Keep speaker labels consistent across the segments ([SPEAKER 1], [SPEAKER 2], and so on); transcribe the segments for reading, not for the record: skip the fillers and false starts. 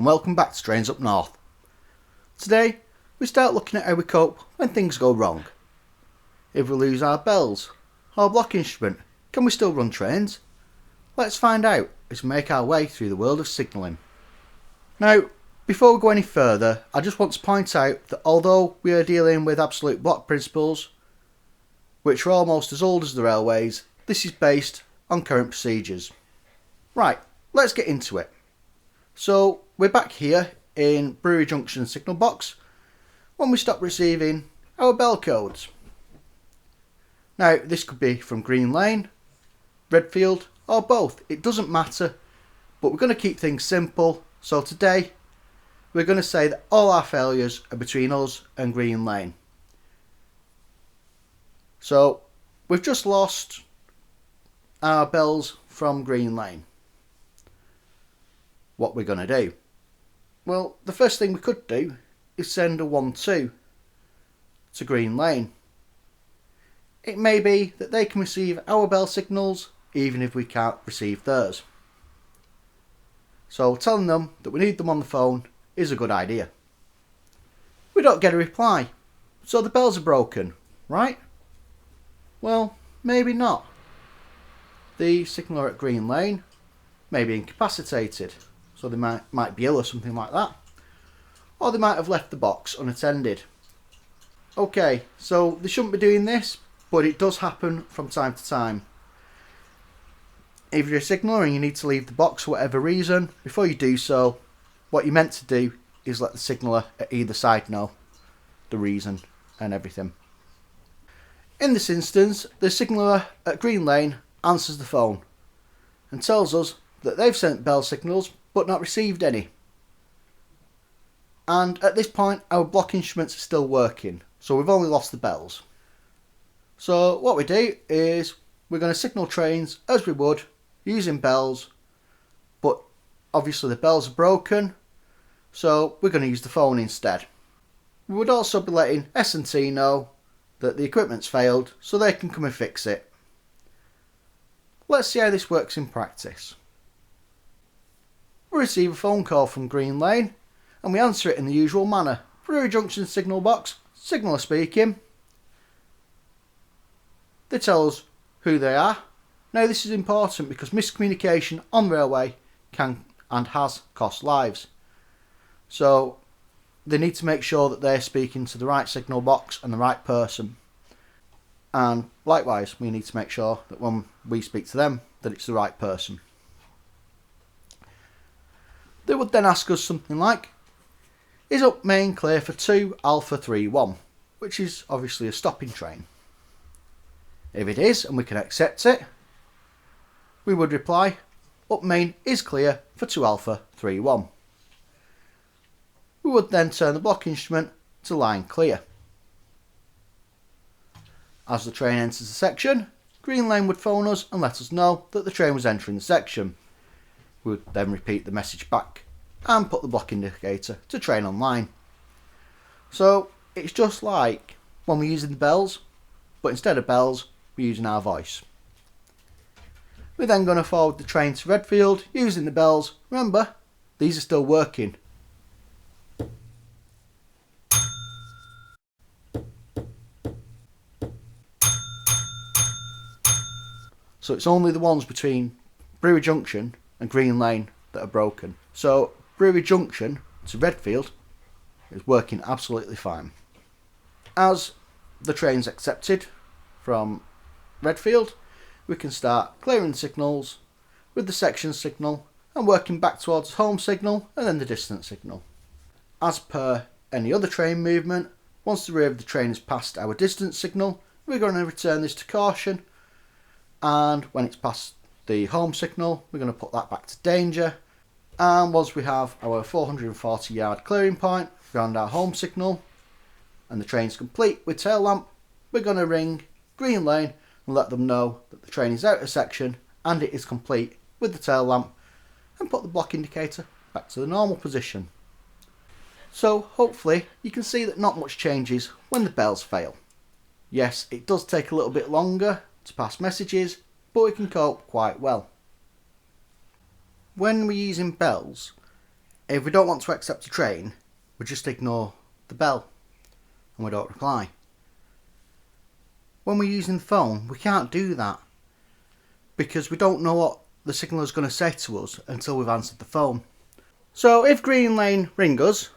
[SPEAKER 1] and welcome back to Trains Up North. Today we start looking at how we cope when things go wrong. If we lose our bells or block instrument, can we still run trains? Let's find out as we make our way through the world of signalling. Now, before we go any further, I just want to point out that although we are dealing with absolute block principles, which are almost as old as the railways, this is based on current procedures. Right, let's get into it. So we're back here in Brewery Junction signal box when we stop receiving our bell codes. Now this could be from Green Lane, Redfield or both, it doesn't matter, but we're going to keep things simple. So today we're going to say that all our failures are between us and Green Lane. So we've just lost our bells from Green Lane. What we're going to do? Well, the first thing we could do is send a 1-2 to Green Lane. It may be that they can receive our bell signals even if we can't receive theirs. So telling them that we need them on the phone is a good idea. We don't get a reply, so the bells are broken, right? Well, maybe not. The signaller at Green Lane may be incapacitated, so they might be ill or something like that. Or they might have left the box unattended. Okay, so they shouldn't be doing this, but it does happen from time to time. If you're a signaller and you need to leave the box for whatever reason, before you do so, what you're meant to do is let the signaller at either side know the reason and everything. In this instance, the signaller at Green Lane answers the phone and tells us that they've sent bell signals but not received any. And at this point our block instruments are still working, so we've only lost the bells. So what we do is we're going to signal trains as we would using bells, but obviously the bells are broken, so we're going to use the phone instead. We would also be letting S&T know that the equipment's failed so they can come and fix it. Let's see how this works in practice. We receive a phone call from Green Lane and we answer it in the usual manner. Brewery Junction signal box, signaller speaking. They tell us who they are. Now this is important because miscommunication on railway can and has cost lives. So they need to make sure that they're speaking to the right signal box and the right person. And likewise, we need to make sure that when we speak to them, that it's the right person. They would then ask us something like, is up main clear for 2 Alpha 31, which is obviously a stopping train. If it is, and we can accept it, we would reply, up main is clear for 2 Alpha 31. We would then turn the block instrument to line clear. As the train enters the section, Green Lane would phone us and let us know that the train was entering the section. We would then repeat the message back and put the block indicator to train on line. So it's just like when we're using the bells, but instead of bells we're using our voice. We're then going to forward the train to Redfield using the bells. Remember, these are still working. So it's only the ones between Brewery Junction and Green Lane that are broken. So Brewery Junction to Redfield is working absolutely fine. As the train's accepted from Redfield, we can start clearing signals with the section signal and working back towards home signal and then the distance signal. As per any other train movement, once the rear of the train has passed our distance signal, we're going to return this to caution, and when it's past the home signal we're going to put that back to danger, and once we have our 440 yard clearing point beyond our home signal and the train's complete with tail lamp, we're going to ring Green Lane and let them know that the train is out of section and it is complete with the tail lamp, and put the block indicator back to the normal position. So hopefully you can see that not much changes when the bells fail. Yes, it does take a little bit longer to pass messages, but we can cope quite well. When we're using bells, If we don't want to accept a train, we just ignore the bell and we don't reply. When we're using the phone, we can't do that because we don't know what the signal is going to say to us until we've answered the phone. So if Green Lane ring us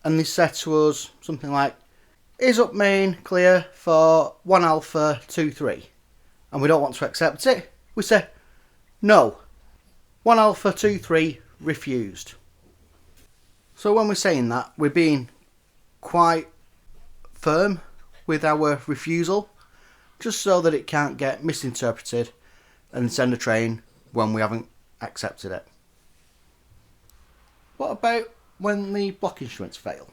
[SPEAKER 1] and they say to us something like, is up main clear for 1 Alpha 23, and we don't want to accept it, we say, no, 1 Alpha 23 refused. So when we're saying that, we're being quite firm with our refusal, just so that it can't get misinterpreted and send a train when we haven't accepted it. What about when the block instruments fail?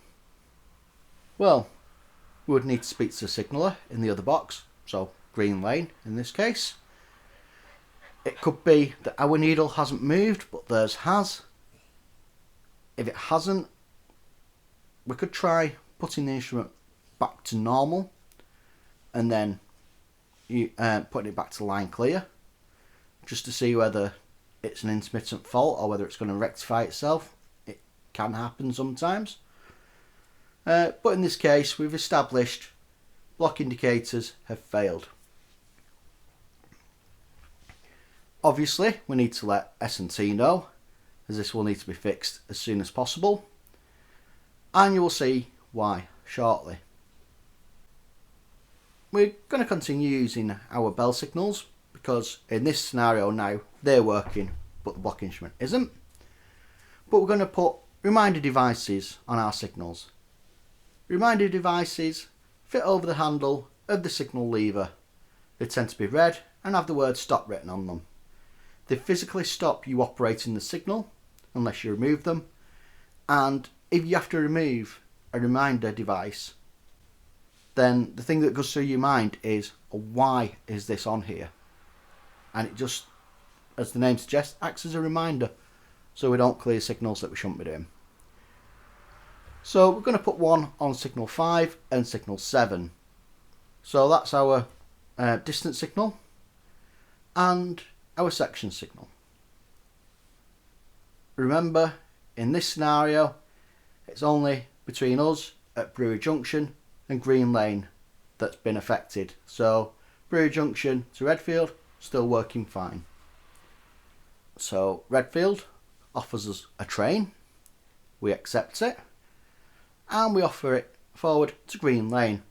[SPEAKER 1] Well, we would need to speak to the signaller in the other box, so Green Lane in this case. It could be that our needle hasn't moved, but theirs has. If it hasn't, we could try putting the instrument back to normal and then putting it back to line clear, just to see whether it's an intermittent fault or whether it's going to rectify itself. It can happen sometimes. But in this case, we've established block indicators have failed. Obviously, we need to let S&T know, as this will need to be fixed as soon as possible. And you will see why shortly. We're going to continue using our bell signals because in this scenario now they're working but the block instrument isn't. But we're going to put reminder devices on our signals. Reminder devices fit over the handle of the signal lever. They tend to be red and have the word stop written on them. They physically stop you operating the signal unless you remove them, and if you have to remove a reminder device, then the thing that goes through your mind is, why is this on here? And it just, as the name suggests, acts as a reminder so we don't clear signals that we shouldn't be doing. So we're going to put one on signal 5 and signal 7. So that's our distance signal and our section signal. Remember, in this scenario, it's only between us at Brewery Junction and Green Lane that's been affected. So Brewery Junction to Redfield, still working fine. So Redfield offers us a train, we accept it, and we offer it forward to Green Lane.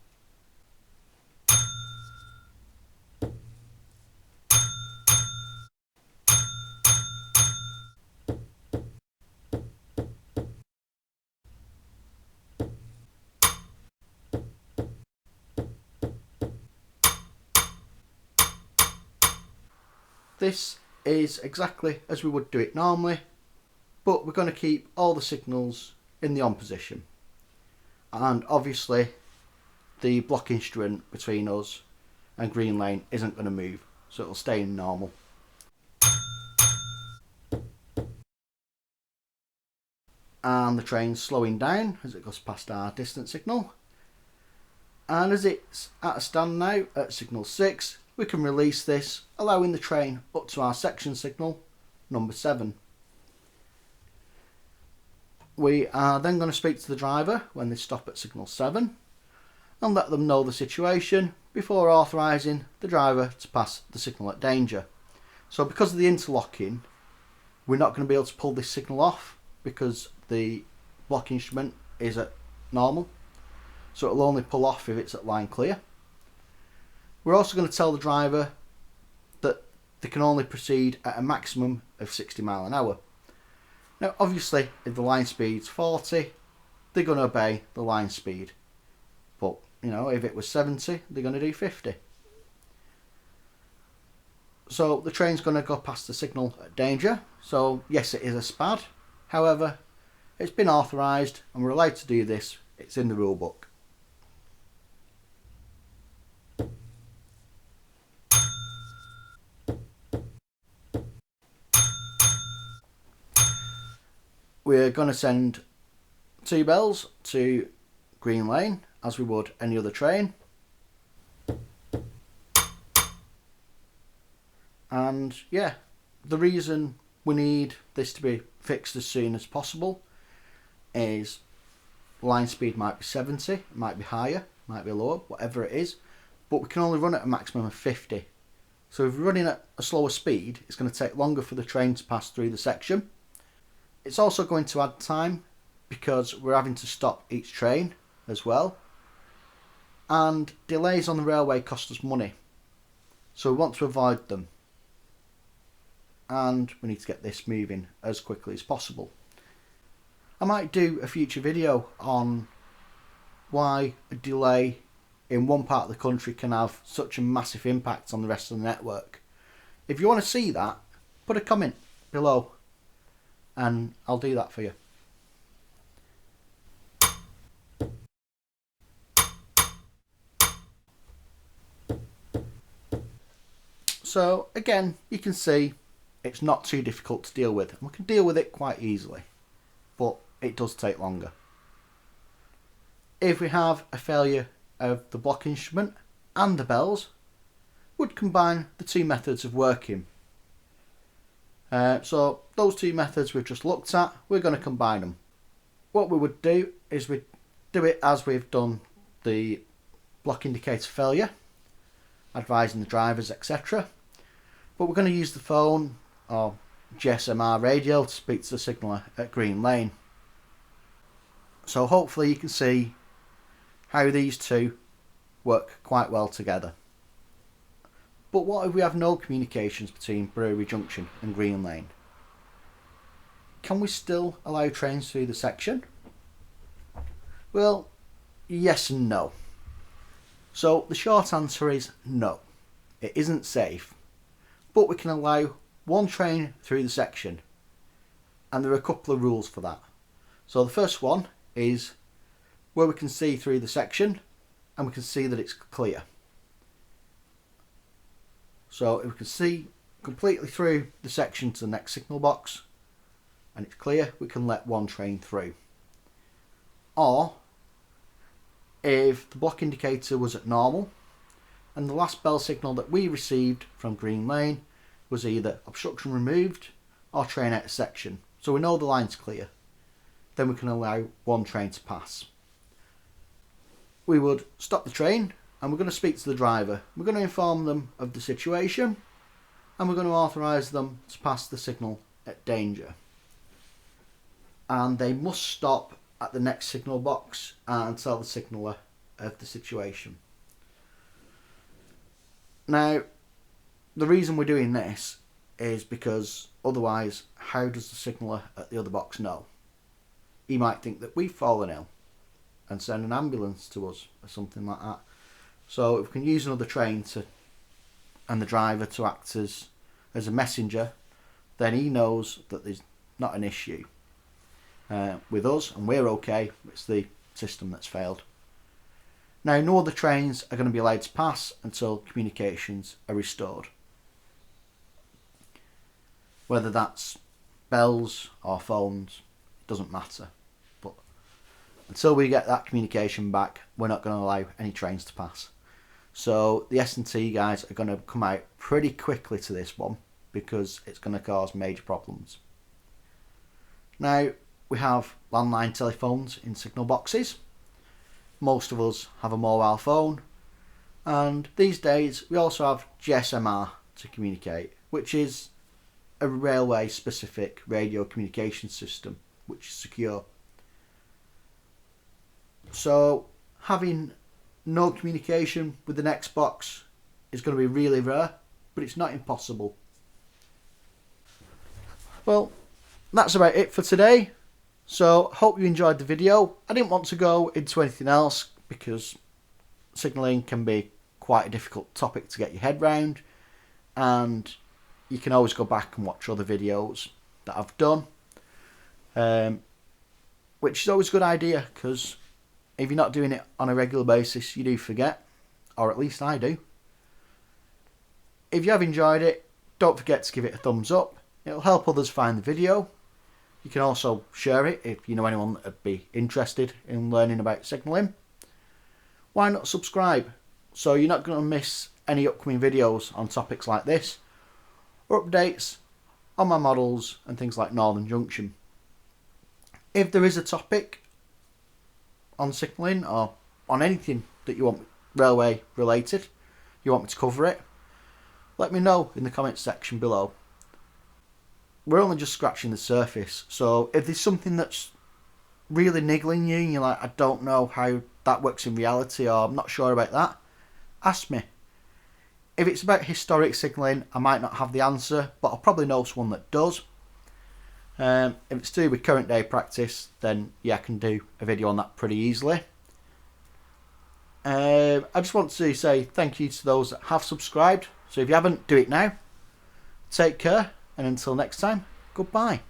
[SPEAKER 1] This is exactly as we would do it normally, but we're going to keep all the signals in the on position. And obviously the block instrument between us and Green Lane isn't going to move, so it'll stay in normal. And the train's slowing down as it goes past our distance signal. And as it's at a stand now at signal 6, we can release this, allowing the train up to our section signal, number 7. We are then going to speak to the driver when they stop at signal 7 and let them know the situation before authorising the driver to pass the signal at danger. So because of the interlocking, we're not going to be able to pull this signal off because the block instrument is at normal. So it'll only pull off if it's at line clear. We're also going to tell the driver that they can only proceed at a maximum of 60 miles an hour. Now obviously if the line speed's 40, they're going to obey the line speed. But you know, if it was 70, they're going to do 50. So the train's going to go past the signal at danger. So yes, it is a SPAD. However, it's been authorised and we're allowed to do this. It's in the rule book. We're going to send 2 bells to Green Lane as we would any other train. And yeah, the reason we need this to be fixed as soon as possible is line speed might be 70, it might be higher, might be lower, whatever it is, but we can only run at a maximum of 50. So if we're running at a slower speed, it's going to take longer for the train to pass through the section. It's also going to add time because we're having to stop each train as well. And delays on the railway cost us money. So we want to avoid them. And we need to get this moving as quickly as possible. I might do a future video on why a delay in one part of the country can have such a massive impact on the rest of the network. If you want to see that, put a comment below and I'll do that for you. So again, you can see it's not too difficult to deal with, and we can deal with it quite easily, but it does take longer. If we have a failure of the block instrument and the bells, would combine the two methods of working. So those two methods we've just looked at, we're going to combine them. What we would do is we'd do it as we've done the block indicator failure, advising the drivers, etc. But we're going to use the phone or GSMR radio to speak to the signaller at Green Lane. So hopefully you can see how these two work quite well together. But what if we have no communications between Brewery Junction and Green Lane? Can we still allow trains through the section? Well, yes and no. So the short answer is no. It isn't safe. But we can allow one train through the section. And there are a couple of rules for that. So the first one is where we can see through the section and we can see that it's clear. So if we can see completely through the section to the next signal box and it's clear, we can let one train through. Or if the block indicator was at normal and the last bell signal that we received from Green Lane was either obstruction removed or train out of section, so we know the line's clear, then we can allow one train to pass. We would stop the train and we're going to speak to the driver. We're going to inform them of the situation and we're going to authorise them to pass the signal at danger. And they must stop at the next signal box and tell the signaller of the situation. Now, the reason we're doing this is because otherwise, how does the signaller at the other box know? He might think that we've fallen ill and send an ambulance to us or something like that. So if we can use another train and the driver to act as a messenger, then he knows that there's not an issue with us and we're okay. It's the system that's failed. Now, no other trains are going to be allowed to pass until communications are restored. Whether that's bells or phones, it doesn't matter. But until we get that communication back, we're not going to allow any trains to pass. So the S&T guys are going to come out pretty quickly to this one because it's going to cause major problems. Now, we have landline telephones in signal boxes. Most of us have a mobile phone, and these days we also have GSMR to communicate, which is a railway specific radio communication system which is secure. So having no communication with the next box is going to be really rare, but it's not impossible. Well, that's about it for today. So hope you enjoyed the video. I didn't want to go into anything else because signalling can be quite a difficult topic to get your head round, and you can always go back and watch other videos that I've done, which is always a good idea because if you're not doing it on a regular basis, you do forget, or at least I do. If you have enjoyed it, don't forget to give it a thumbs up. It'll help others find the video. You can also share it if you know anyone that would be interested in learning about signalling. Why not subscribe so you're not going to miss any upcoming videos on topics like this or updates on my models and things like Northern Junction. If there is a topic on signalling or on anything that you want railway related, you want me to cover it, let me know in the comments section below. We're only just scratching the surface, so if there's something that's really niggling you and you're like, I don't know how that works in reality, or I'm not sure about that, ask me. If it's about historic signalling, I might not have the answer, but I'll probably know someone that does. If it's to do with current day practice, then yeah, I can do a video on that pretty easily. I just want to say thank you to those that have subscribed. So if you haven't, do it now. Take care, and until next time, goodbye.